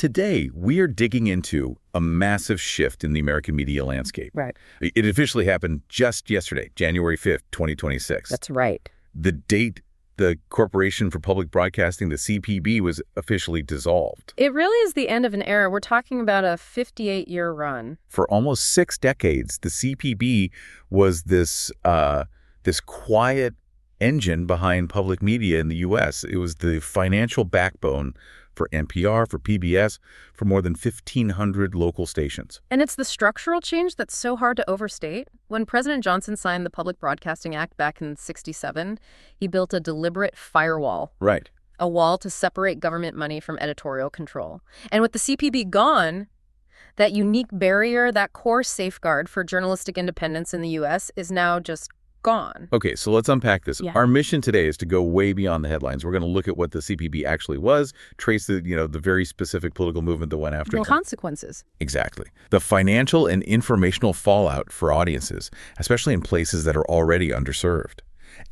Today, we are digging into a massive shift in the American media landscape. Right. It officially happened just yesterday, January 5th, 2026. That's right. The date the Corporation for Public Broadcasting, the CPB, was officially dissolved. It really is the end of an era. We're talking about a 58-year run. For almost 6 decades, the CPB was this quiet engine behind public media in the U.S. It was the financial backbone for NPR, for PBS, for more than 1,500 local stations. And it's the structural change that's so hard to overstate. When President Johnson signed the Public Broadcasting Act back in '67, he built a deliberate firewall. Right. A wall to separate government money from editorial control. And with the CPB gone, that unique barrier, that core safeguard for journalistic independence in the U.S. is now just gone. Okay, so let's unpack this. Yeah. Our mission today is to go way beyond the headlines. We're going to look at what the CPB actually was, trace the very specific political movement that went after The it. consequences. Exactly. The financial and informational fallout for audiences, especially in places that are already underserved.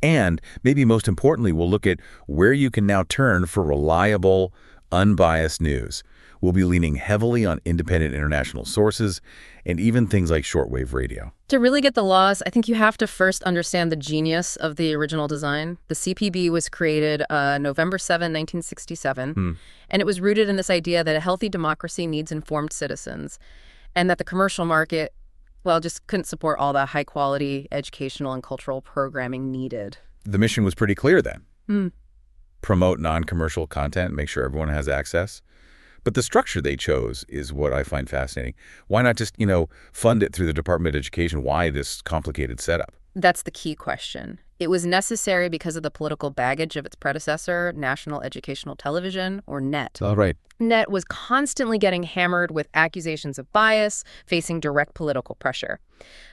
And maybe most importantly, we'll look at where you can now turn for reliable, unbiased news. We'll be leaning heavily on independent international sources and even things like shortwave radio. To really get the laws, I think you have to first understand the genius of the original design. The CPB was created November 7, 1967, and it was rooted in this idea that a healthy democracy needs informed citizens, and that the commercial market, well, just couldn't support all the high-quality educational and cultural programming needed. The mission was pretty clear then. Promote non-commercial content, make sure everyone has access. But the structure they chose is what I find fascinating. Why not just, fund it through the Department of Education? Why this complicated setup? That's the key question. It was necessary because of the political baggage of its predecessor, National Educational Television, or NET. All right. NET was constantly getting hammered with accusations of bias, facing direct political pressure.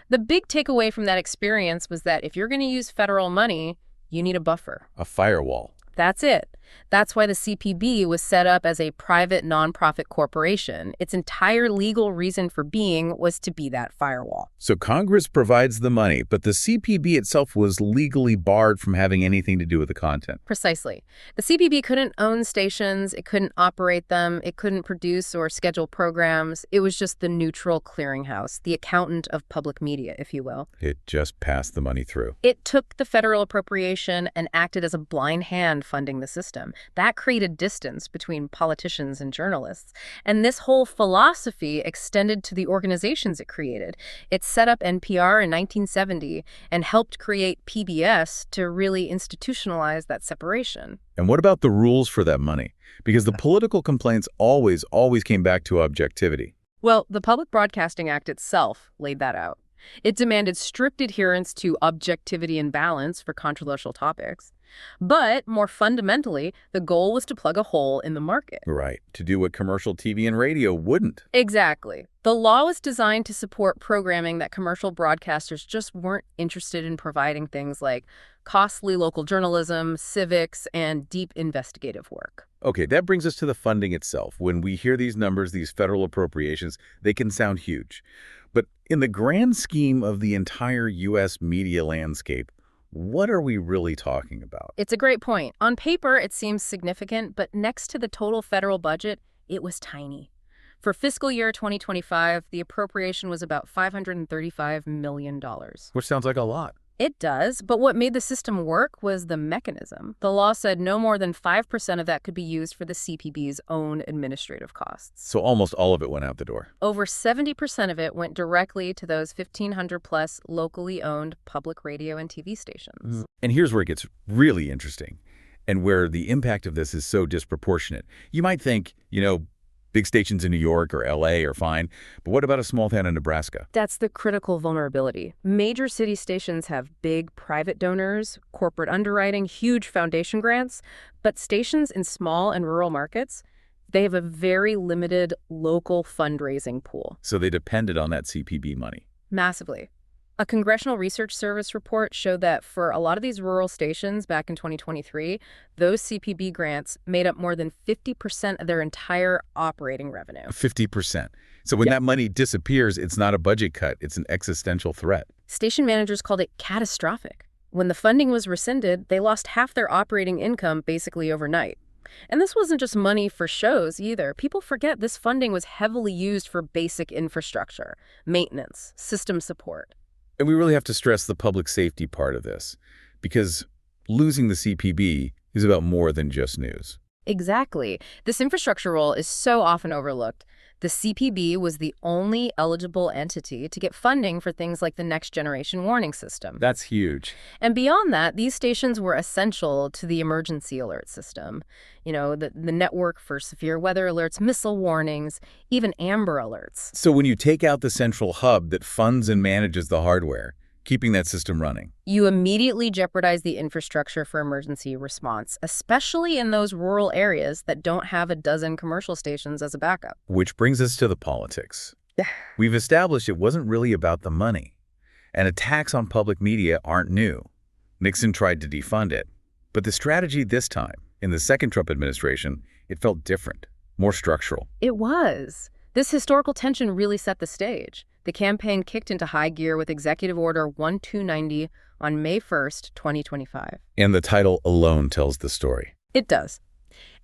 The big takeaway from that experience was that if you're going to use federal money, you need a buffer. A firewall. That's it. That's why the CPB was set up as a private nonprofit corporation. Its entire legal reason for being was to be that firewall. So Congress provides the money, but the CPB itself was legally barred from having anything to do with the content. Precisely. The CPB couldn't own stations, it couldn't operate them, it couldn't produce or schedule programs. It was just the neutral clearinghouse, the accountant of public media, if you will. It just passed the money through. It took the federal appropriation and acted as a blind hand funding the system. That created distance between politicians and journalists. And this whole philosophy extended to the organizations it created. It set up NPR in 1970 and helped create PBS to really institutionalize that separation. And what about the rules for that money? Because the political complaints always came back to objectivity. Well, the Public Broadcasting Act itself laid that out. It demanded strict adherence to objectivity and balance for controversial topics. But more fundamentally, the goal was to plug a hole in the market. Right, to do what commercial TV and radio wouldn't. Exactly. The law was designed to support programming that commercial broadcasters just weren't interested in, providing things like costly local journalism, civics, and deep investigative work. Okay, that brings us to the funding itself. When we hear these numbers, these federal appropriations, they can sound huge. But in the grand scheme of the entire U.S. media landscape, what are we really talking about? It's a great point. On paper, it seems significant, but next to the total federal budget, it was tiny. For fiscal year 2025, the appropriation was about $535 million. Which sounds like a lot. It does, but what made the system work was the mechanism. The law said no more than 5% of that could be used for the CPB's own administrative costs. So almost all of it went out the door. Over 70% of it went directly to those 1,500-plus locally owned public radio and TV stations. And here's where it gets really interesting, and where the impact of this is so disproportionate. You might think, big stations in New York or L.A. are fine, but what about a small town in Nebraska? That's the critical vulnerability. Major city stations have big private donors, corporate underwriting, huge foundation grants, but stations in small and rural markets, they have a very limited local fundraising pool. So they depended on that CPB money. Massively. A Congressional Research Service report showed that for a lot of these rural stations back in 2023, those CPB grants made up more than 50% of their entire operating revenue. 50%. So when that money disappears, it's not a budget cut, it's an existential threat. Station managers called it catastrophic. When the funding was rescinded, they lost half their operating income basically overnight. And this wasn't just money for shows either. People forget this funding was heavily used for basic infrastructure, maintenance, system support. And we really have to stress the public safety part of this, because losing the CPB is about more than just news. Exactly. This infrastructure role is so often overlooked. The CPB was the only eligible entity to get funding for things like the Next Generation Warning System. That's huge. And beyond that, these stations were essential to the emergency alert system. You know, the network for severe weather alerts, missile warnings, even Amber Alerts. So when you take out the central hub that funds and manages the hardware, keeping that system running, you immediately jeopardize the infrastructure for emergency response, especially in those rural areas that don't have a dozen commercial stations as a backup. which brings us to the politics. We've established it wasn't really about the money, and attacks on public media aren't new. Nixon tried to defund it, but the strategy this time, in the second Trump administration, it felt different, more structural. It was. This historical tension really set the stage. The campaign kicked into high gear with Executive Order 1290 on May 1st, 2025. And the title alone tells the story. It does.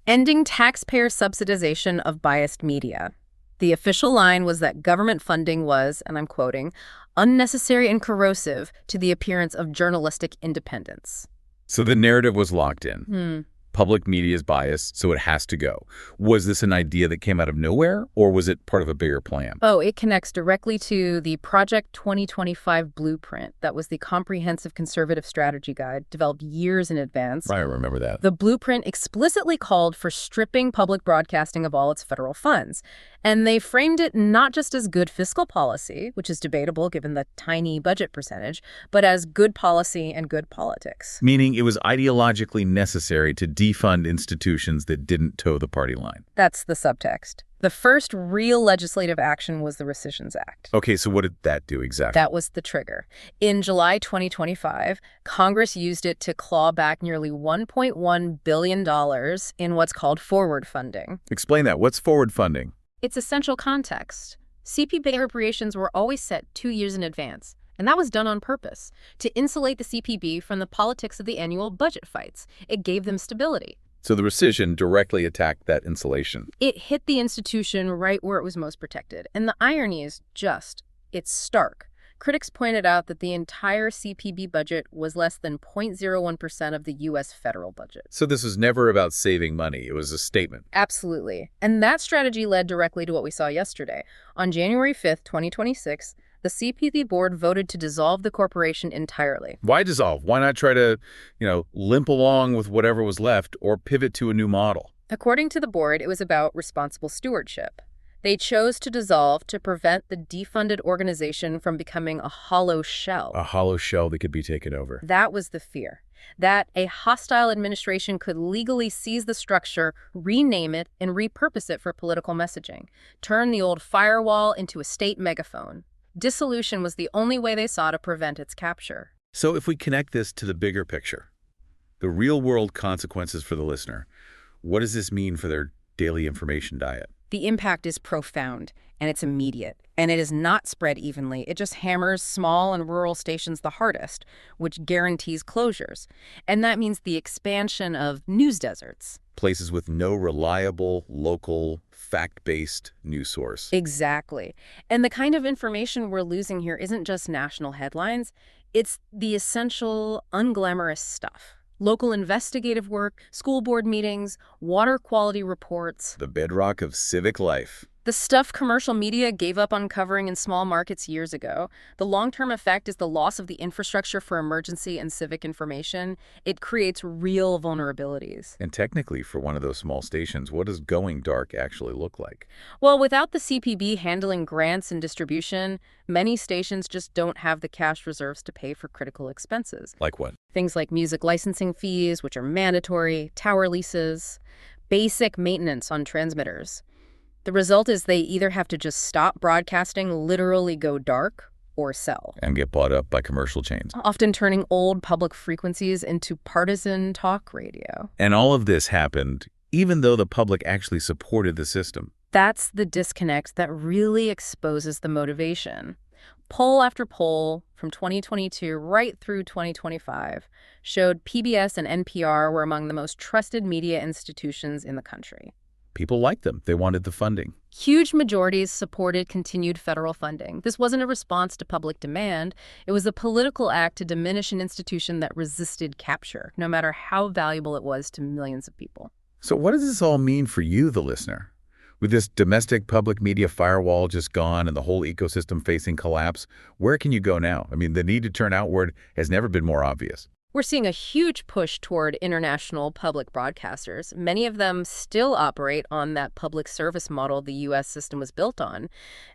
Ending taxpayer subsidization of biased media. The official line was that government funding was, and I'm quoting, unnecessary and corrosive to the appearance of journalistic independence. So the narrative was locked in. Public media is biased, so it has to go. Was this an idea that came out of nowhere, or was it part of a bigger plan? Oh, it connects directly to the Project 2025 blueprint. That was the comprehensive conservative strategy guide developed years in advance. I remember that. The blueprint explicitly called for stripping public broadcasting of all its federal funds. And they framed it not just as good fiscal policy, which is debatable given the tiny budget percentage, but as good policy and good politics. Meaning it was ideologically necessary to defund institutions that didn't toe the party line. That's the subtext. The first real legislative action was the Rescissions Act. Okay, so what did that do exactly? That was the trigger. In July 2025, Congress used it to claw back nearly $1.1 billion in what's called forward funding. Explain that. What's forward funding? It's essential context. CPB appropriations were always set 2 years in advance, and that was done on purpose, to insulate the CPB from the politics of the annual budget fights. It gave them stability. So the rescission directly attacked that insulation. It hit the institution right where it was most protected. And the irony is it's stark. Critics pointed out that the entire CPB budget was less than 0.01% of the U.S. federal budget. So this was never about saving money. It was a statement. Absolutely. And that strategy led directly to what we saw yesterday. On January 5th, 2026, the CPB board voted to dissolve the corporation entirely. Why dissolve? Why not try to, limp along with whatever was left or pivot to a new model? According to the board, it was about responsible stewardship. They chose to dissolve to prevent the defunded organization from becoming a hollow shell. A hollow shell that could be taken over. That was the fear. That a hostile administration could legally seize the structure, rename it, and repurpose it for political messaging. Turn the old firewall into a state megaphone. Dissolution was the only way they saw to prevent its capture. So if we connect this to the bigger picture, the real-world consequences for the listener, what does this mean for their daily information diet? The impact is profound, and it's immediate, and it is not spread evenly. It just hammers small and rural stations the hardest, which guarantees closures. And that means the expansion of news deserts. Places with no reliable, local, fact-based news source. Exactly. And the kind of information we're losing here isn't just national headlines. It's the essential, unglamorous stuff. Local investigative work, school board meetings, water quality reports. The bedrock of civic life. The stuff commercial media gave up on covering in small markets years ago. The long-term effect is the loss of the infrastructure for emergency and civic information. It creates real vulnerabilities. And technically, for one of those small stations, what does going dark actually look like? Well, without the CPB handling grants and distribution, many stations just don't have the cash reserves to pay for critical expenses. Like what? Things like music licensing fees, which are mandatory, tower leases, basic maintenance on transmitters. The result is they either have to just stop broadcasting, literally go dark, or sell. And get bought up by commercial chains. Often turning old public frequencies into partisan talk radio. And all of this happened even though the public actually supported the system. That's the disconnect that really exposes the motivation. Poll after poll from 2022 right through 2025 showed PBS and NPR were among the most trusted media institutions in the country. People liked them. They wanted the funding. Huge majorities supported continued federal funding. This wasn't a response to public demand. It was a political act to diminish an institution that resisted capture, no matter how valuable it was to millions of people. So what does this all mean for you, the listener? With this domestic public media firewall just gone and the whole ecosystem facing collapse, where can you go now? I mean, the need to turn outward has never been more obvious. We're seeing a huge push toward international public broadcasters. Many of them still operate on that public service model the U.S. system was built on,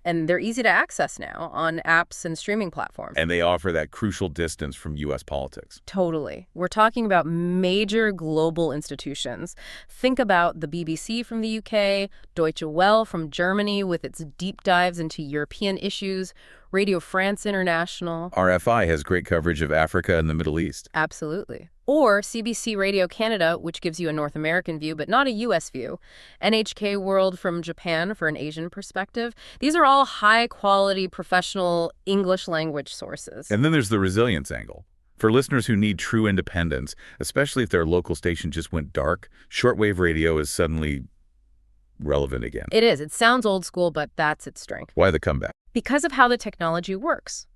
and they're easy to access now on apps and streaming platforms. And they offer that crucial distance from U.S. politics. Totally. We're talking about major global institutions. Think about the BBC from the UK, Deutsche Welle from Germany with its deep dives into European issues, Radio France International. RFI has great coverage of Africa and the Middle East. Absolutely. Or CBC Radio Canada, which gives you a North American view, but not a U.S. view. NHK World from Japan for an Asian perspective. These are all high-quality, professional English language sources. And then there's the resilience angle. For listeners who need true independence, especially if their local station just went dark, shortwave radio is suddenly relevant again. It is. It sounds old school, but that's its strength. Why the comeback? Because of how the technology works.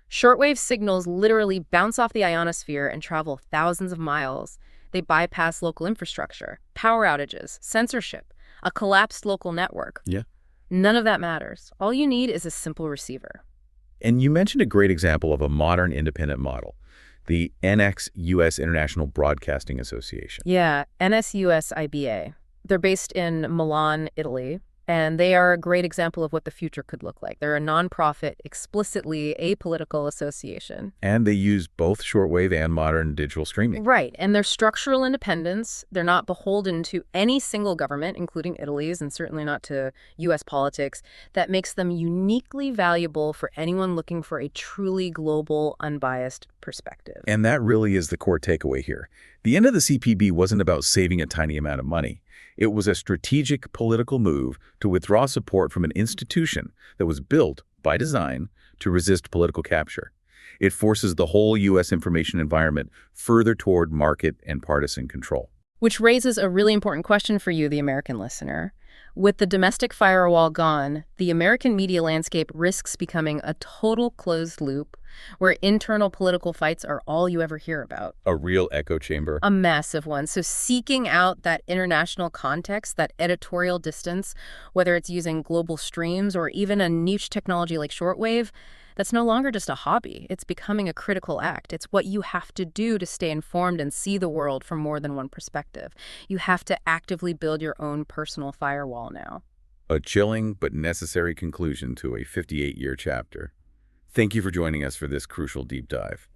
Shortwave signals literally bounce off the ionosphere and travel thousands of miles. They bypass local infrastructure, power outages, censorship, a collapsed local network. Yeah. None of that matters. All you need is a simple receiver. And you mentioned a great example of a modern independent model, the NEXUS-International Broadcasting Association. Yeah, NEXUS-IBA. They're based in Milan, Italy. And they are a great example of what the future could look like. They're a nonprofit, explicitly apolitical association. And they use both shortwave and modern digital streaming. Right. And their structural independence, they're not beholden to any single government, including Italy's, and certainly not to U.S. politics. That makes them uniquely valuable for anyone looking for a truly global, unbiased perspective. And that really is the core takeaway here. The end of the CPB wasn't about saving a tiny amount of money. It was a strategic political move to withdraw support from an institution that was built, by design, to resist political capture. It forces the whole U.S. information environment further toward market and partisan control. Which raises a really important question for you, the American listener. With the domestic firewall gone, the American media landscape risks becoming a total closed loop where internal political fights are all you ever hear about. A real echo chamber. A massive one. So seeking out that international context, that editorial distance, whether it's using global streams or even a niche technology like shortwave, that's no longer just a hobby. It's becoming a critical act. It's what you have to do to stay informed and see the world from more than one perspective. You have to actively build your own personal firewall now. A chilling but necessary conclusion to a 58-year chapter. Thank you for joining us for this crucial deep dive.